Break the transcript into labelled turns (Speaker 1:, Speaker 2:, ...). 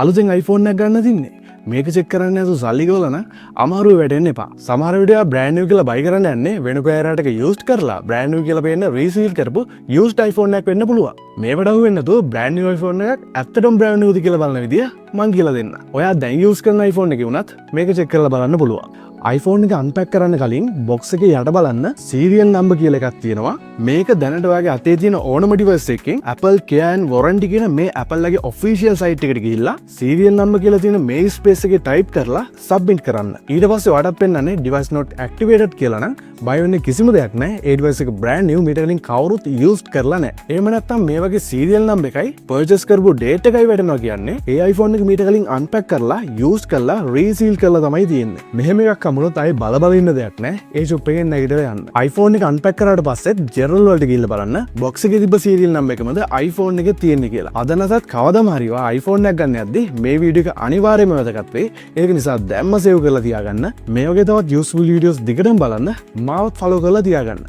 Speaker 1: අලුතෙන් iPhone එකක් ගන්න තින්නේ. මේක චෙක් කරන්න ඇතු සල්ලි ගෙවලා නම් අමාරුව වැටෙන්න එපා. සමහර විට brand new කියලා buy කරන්න යන්නේ වෙන කෑරටක used කරලා brand new කියලා පේන්න reseal කරපු used iPhone එකක් වෙන්න පුළුවන්. මේවට අහු වෙන්නේ නැතුව brand new iPhone එකක් ඇත්තටම brand newද කියලා බලන විදිය මං කියලා දෙන්න. ඔයා දැන් use කරන iPhone එකේ වුණත් මේක චෙක් කරලා බලන්න පුළුවන්. iPhone එක unpack කරන්න කලින් box එකේ යට බලන්න serial number කියලා එකක් තියෙනවා. මේක දැනට ඔයාගේ අතේ තියෙන ඕනම device එකකින් Apple Care and Warranty කියන මේ Apple ලගේ official site එකට ගිහිල්ලා serial number කියලා තියෙන මේ space එකේ type කරලා submit කරන්න. ඊට පස්සේ ඔයාලට පෙන්නන්නේ device not activated කියලා නම් buy වෙන්නේ කිසිම දෙයක් නැහැ. ඒ device එක brand new මීට කලින් කවුරුත් used කරලා නැහැ. එහෙම නැත්නම් මේ වගේ serial number එකයි purchase කරපු date එකයි වැටෙනවා කියන්නේ ඒ iPhone එක මීට කලින් unpack කරලා used කරලා reseal කරලා තමයි තියෙන්නේ. මෙහෙම එකක් අමුණොත් අය බල ඉන්න දෙයක් නෑ. ඒ shop එකෙන් නැගිටලා යන්න. iPhone එක unpack කරාට පස්සේ general වලට ගිහිල්ලා බලන්න box එකේ තිබ්බ serial number එකමද iPhone එකේ තියෙන්නේ කියලා. අද නැසත් කවදාම හරි ඔයා iPhone එකක් ගන්න යද්දි මේ වීඩියෝ එක අනිවාර්යයෙන්ම වැදගත් වෙයි. ඒක නිසා දැම්ම save කරලා තියාගන්න. මේ වගේ තවත් useful videos දිගටම බලන්න මාවත් follow කරලා තියාගන්න.